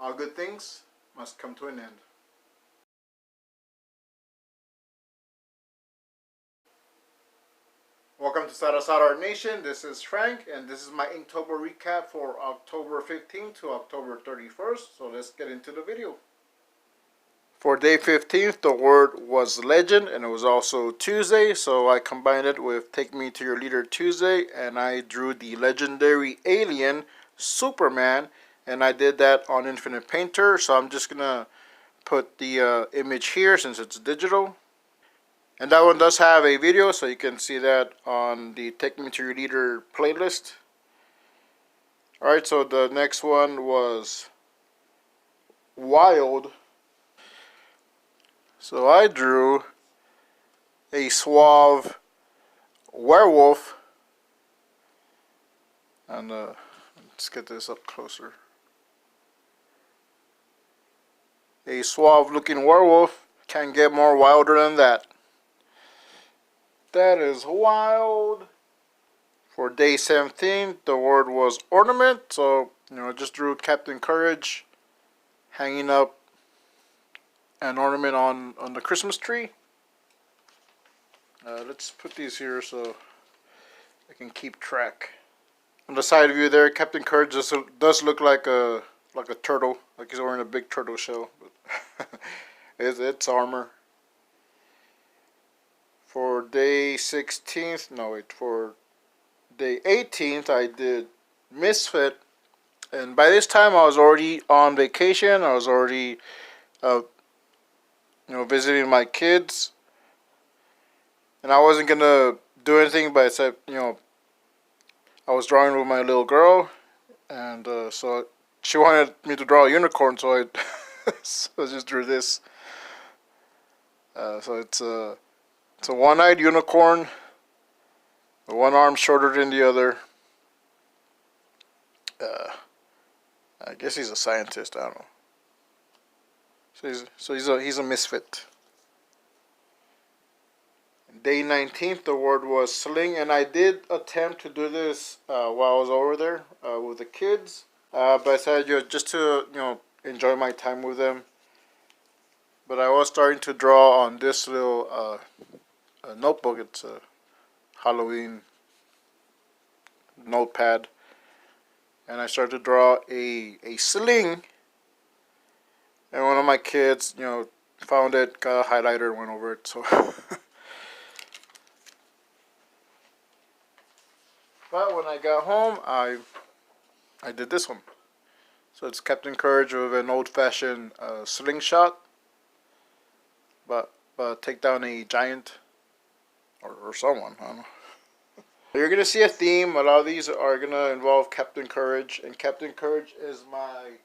all good things must come to an end. Welcome to Salazar Nation. This is Frank, and this is my Inktober recap for October 15th to October 31st. So let's get into the video. For day 15th, the word was legend, and it was also Tuesday, so I combined it with Take Me to Your Leader Tuesday, and I drew the legendary alien Superman, and I did that on Infinite Painter, so I'm just gonna put the image here since it's digital. And that one does have a video, so you can see that on the Take Me to Your Leader playlist. Alright, so the next one was Wild. So I drew a suave werewolf. And let's get this up closer. A suave looking werewolf. Can't get more wilder than that. That is wild. For day 17, the word was ornament. So, just drew Captain Courage hanging up an ornament on the Christmas tree. Let's put these here so I can keep track. On the side view there, Captain Courage does look like a turtle, like he's wearing a big turtle shell. But it's armor. For day 16th, for day 18th, I did Misfit, and by this time I was already on vacation. I was already, visiting my kids, and I wasn't gonna do anything, but except, I was drawing with my little girl, and so she wanted me to draw a unicorn, so I, so I just drew this. So it's a one-eyed unicorn, one arm shorter than the other. I guess he's a scientist. I don't know. So he's a misfit. Day 19th, the word was sling, and I did attempt to do this while I was over there with the kids, but I said just to enjoy my time with them. But I was starting to draw on this little notebook. It's a Halloween notepad, and I started to draw a sling. And one of my kids, found it, got a highlighter, and went over it. So, but when I got home, I did this one. So it's Captain Courage with an old-fashioned slingshot, but take down a giant or someone. I don't know. You're gonna see a theme. A lot of these are gonna involve Captain Courage, and Captain Courage is my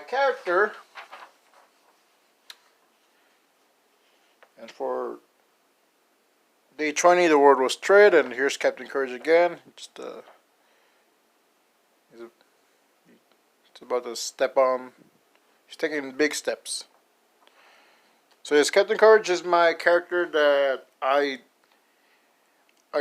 character. And for day 20, the word was tread, and here's Captain Courage again. Just it's about to step on. He's taking big steps. So yes, Captain Courage is my character that I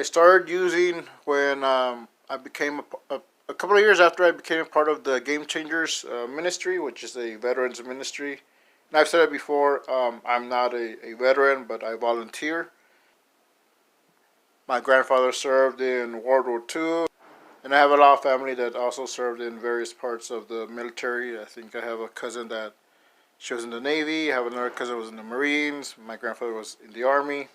started using when I became a couple of years after I became a part of the Game Changers ministry, which is a veterans ministry. And I've said it before, I'm not a veteran, but I volunteer. My grandfather served in World War II, and I have a lot of family that also served in various parts of the military. I think I have a cousin that she was in the Navy. I have another cousin who was in the Marines. My grandfather was in the Army.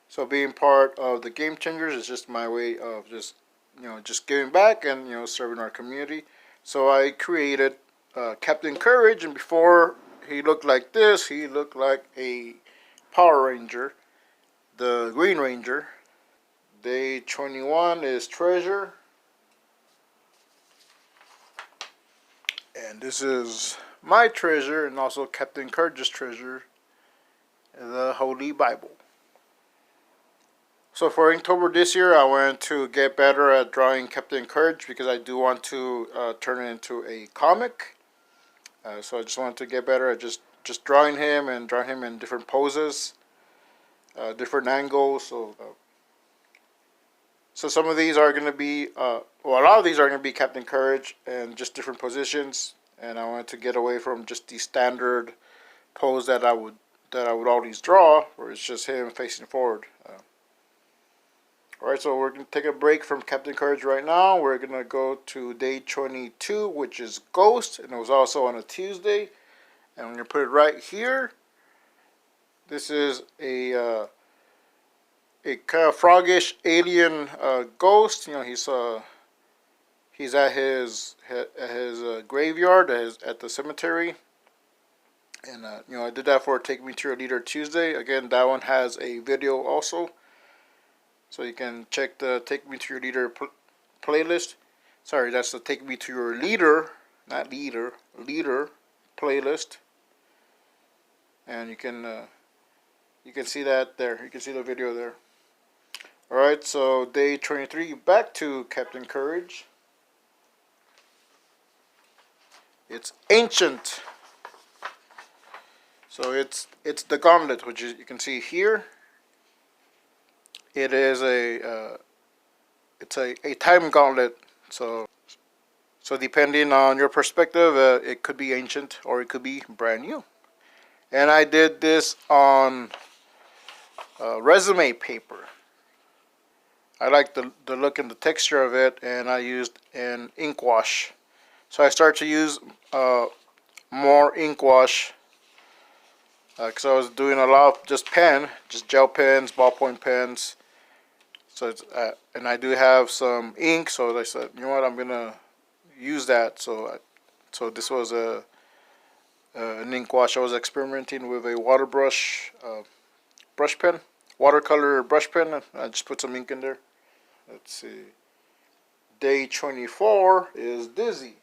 So being part of the Game Changers is just my way of just giving back and serving our community. So I created Captain Courage, and before he looked like this, he looked like a Power Ranger, the Green Ranger. Day 21 is Treasure, and this is my treasure and also Captain Courage's treasure, the Holy Bible. So for Inktober this year, I wanted to get better at drawing Captain Courage because I do want to turn it into a comic. So I just wanted to get better at just drawing him and drawing him in different poses, different angles. So some of these are going to be, a lot of these are going to be Captain Courage and just different positions. and I wanted to get away from just the standard pose that I would always draw, where it's just him facing forward. Alright, so we're going to take a break from Captain Courage right now. We're going to go to day 22, which is Ghost, and it was also on a Tuesday. And I'm going to put it right here. This is a kind of froggish alien ghost. You know, he's at his graveyard, at the cemetery. And you know, I did that for Take Me to Your Leader Tuesday. Again, that one has a video also, so you can check the Take Me to Your Leader playlist. Sorry, that's the Take Me to Your Leader, not leader, leader playlist. And you can see that there. You can see the video there. All right, so day 23, back to Captain Courage. It's Ancient. So it's the gauntlet, which you can see here. It is it's a time gauntlet. So depending on your perspective, it could be ancient or it could be brand new. And I did this on resume paper. I like the look and the texture of it, and I used an ink wash. So I started to use more ink wash. Because I was doing a lot of just gel pens, ballpoint pens. So it's, and I do have some ink, so I said, you know what, I'm gonna use that. So this was an ink wash. I was experimenting with a water brush pen, watercolor brush pen. And I just put some ink in there. Let's see. Day 24 is Dizzy.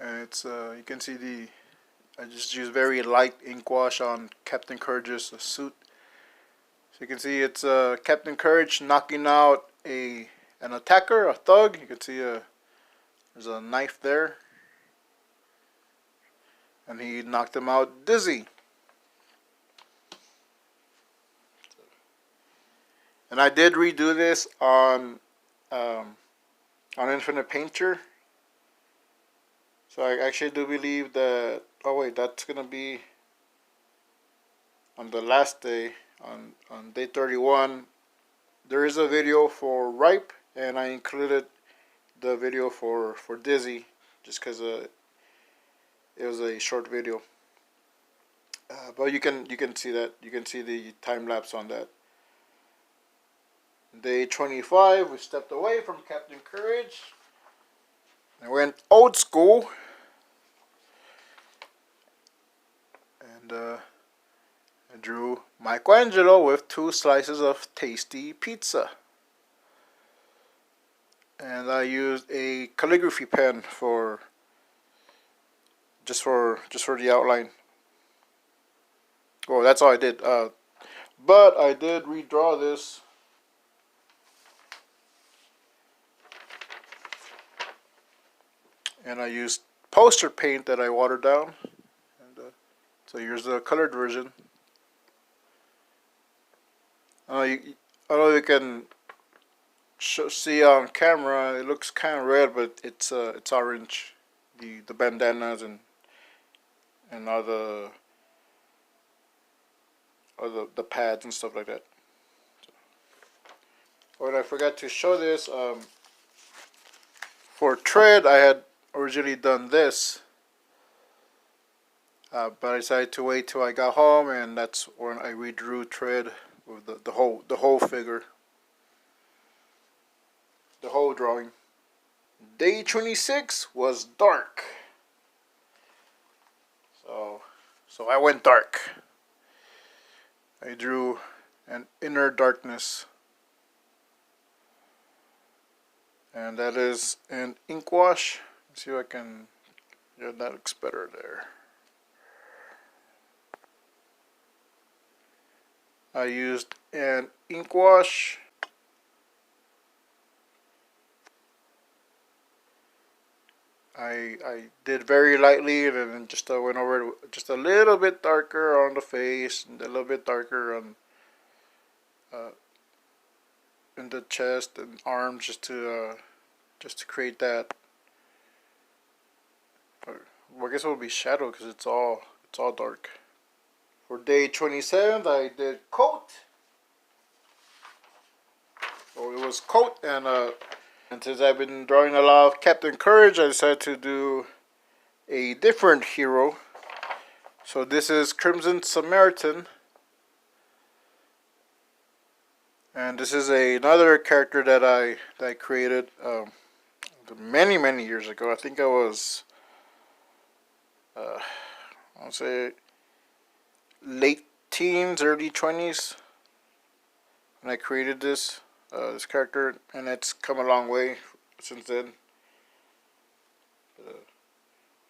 And it's you can see I just use very light ink wash on Captain Courage's suit. So you can see it's Captain Courage knocking out an attacker, a thug. You can see there's a knife there, and he knocked him out dizzy. And I did redo this on Infinite Painter. So I actually do believe that, oh wait, that's going to be on the last day, on day 31. There is a video for Ripe, and I included the video for Dizzy, just because it was a short video. But you can see that, you can see the time lapse on that. Day 25, we stepped away from Captain Courage. I went old school, and I drew Michelangelo with 2 slices of tasty pizza. And I used a calligraphy pen for just for the outline. Oh, that's all I did. But I did redraw this. And I used poster paint that I watered down. And so here's the colored version. I don't know if you can see on camera. It looks kind of red, but it's orange. The bandanas and all the pads and stuff like that. Oh, and I forgot to show this. For tread, I had originally done this, but I decided to wait till I got home, and that's when I redrew tread with the whole figure, the whole drawing. Day 26 was dark, so I went dark. I drew an inner darkness, and that is an ink wash. Let's see if I can, yeah, that looks better there. I used an ink wash. I did very lightly, and then just went over it just a little bit darker on the face, and a little bit darker on in the chest and arms just to create that. Well, I guess it will be shadow because it's all dark. For day 27th, I did coat. So it was coat, and since I've been drawing a lot of Captain Courage, I decided to do a different hero. So this is Crimson Samaritan, and this is another character that I created many years ago. I think I was I'll say late teens, early 20s when I created this character, and it's come a long way since then.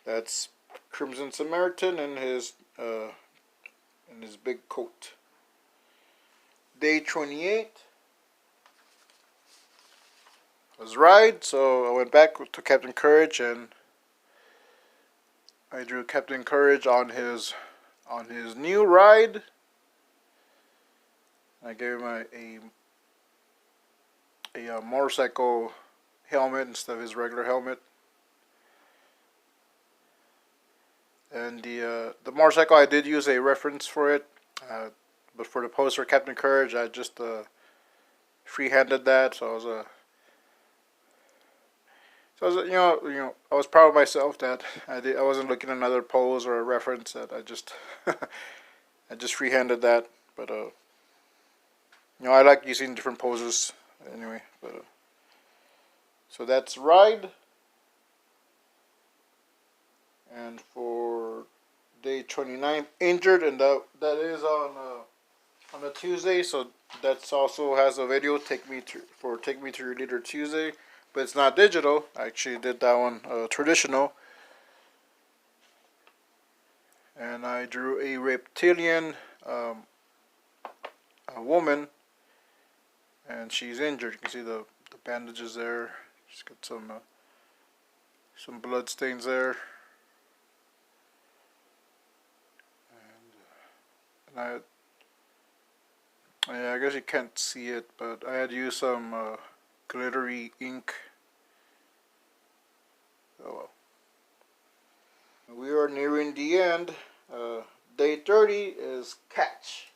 That's Crimson Samaritan in his big coat. Day 28 was Ride, so I went back to Captain Courage and I drew Captain Courage on his new ride. I gave him a motorcycle helmet instead of his regular helmet. And the motorcycle, I did use a reference for it, but for the poster Captain Courage, I just freehanded that. So I was I was proud of myself that I wasn't looking at another pose or a reference. That I just I just freehanded that. But I like using different poses anyway. But so that's Ride. And for day 29, Injured, and that is on a Tuesday, so that's also has a video. Take me to your leader Tuesday, but it's not digital. I actually did that one traditional, and I drew a reptilian a woman, and she's injured. You can see the bandages there. She's got some blood stains there. I guess you can't see it, but I had used some glittery ink. Oh well. We are nearing the end. Day 30 is Catch.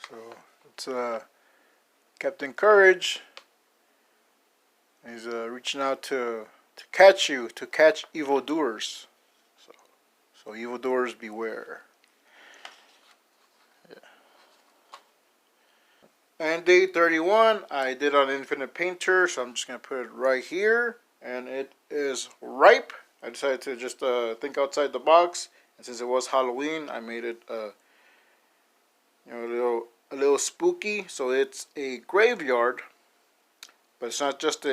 So it's Captain Courage. He's reaching out to catch you, to catch evildoers. So evildoers beware. Yeah. And day 31, I did on Infinite Painter, so I'm just going to put it right here. And it is Ripe. I decided to just think outside the box. And since it was Halloween, I made it a little spooky. So it's a graveyard, but it's not just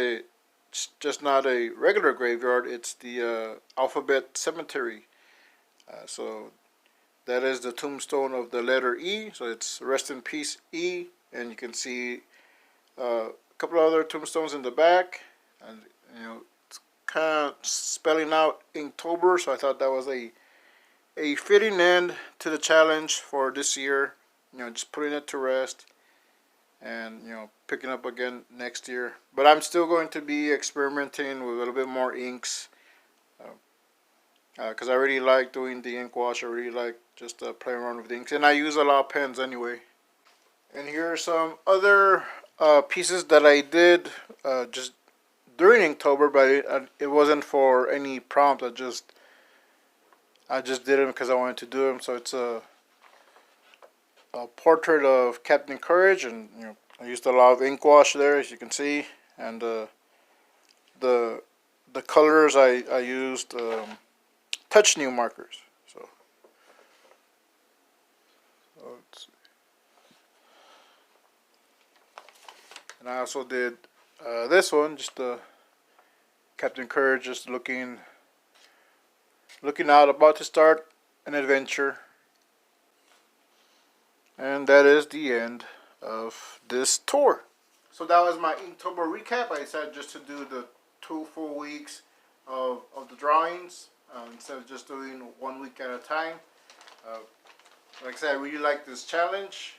not a regular graveyard. It's the Alphabet Cemetery. So that is the tombstone of the letter E. So it's Rest in Peace E, and you can see a couple of other tombstones in the back, and it's kind of spelling out Inktober. So I thought that was a fitting end to the challenge for this year. Just putting it to rest, and picking up again next year. But I'm still going to be experimenting with a little bit more inks. Because I really like doing the ink wash. I really like just playing around with the inks. And I use a lot of pens anyway. And here are some other pieces that I did just during Inktober, but it wasn't for any prompt. I just did them because I wanted to do them. So it's a portrait of Captain Courage, and I used a lot of ink wash there, as you can see. And the colors I used touch new markers. So let's see. And I also did this one, just Captain Courage, just looking out, about to start an adventure. And that is the end of this tour. So that was my Inktober recap. I decided just to do the 2 full weeks of the drawings. Instead of just doing 1 week at a time. Like I said, I really like this challenge.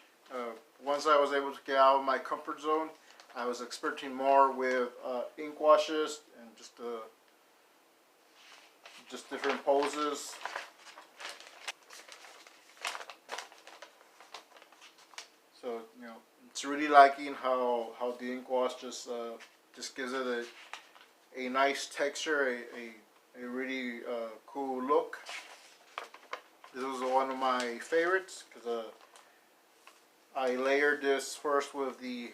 Once I was able to get out of my comfort zone, I was experimenting more with ink washes and just different poses. So it's really liking how the ink wash just gives it a nice texture, a really cool look. This was one of my favorites because I layered this first with the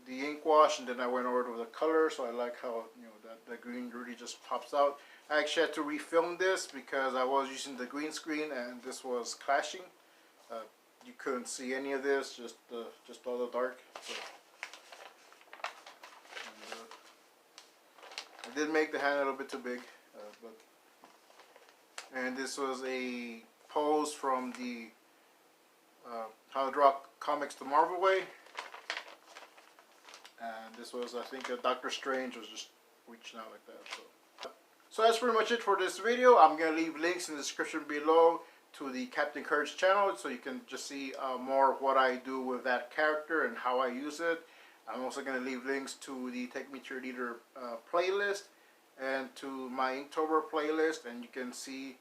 ink wash, and then I went over with the color. So I like how that the green really just pops out. I actually had to refilm this because I was using the green screen and this was clashing. You couldn't see any of this, just all the dark. So, I did make the hand a little bit too big, and this was a pose from the How to Draw Comics the Marvel Way, and this was, I think, Doctor Strange was just reaching out like that. So that's pretty much it for this video. I'm gonna leave links in the description below to the Captain Courage channel, so you can just see more of what I do with that character and how I use it. I'm also going to leave links to the Take Me to Your Leader playlist and to my Inktober playlist, and you can see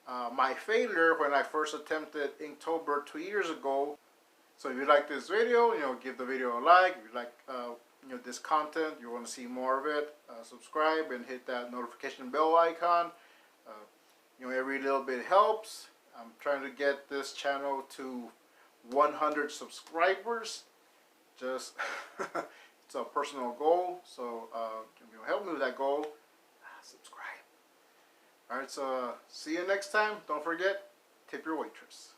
my failure when I first attempted Inktober 2 years ago. So if you like this video, give the video a like. If you like this content, you want to see more of it, subscribe and hit that notification bell icon. Every little bit helps. I'm trying to get this channel to 100 subscribers. Just it's a personal goal, so if you help me with that goal, subscribe. Alright, so see you next time. Don't forget, tip your waitress.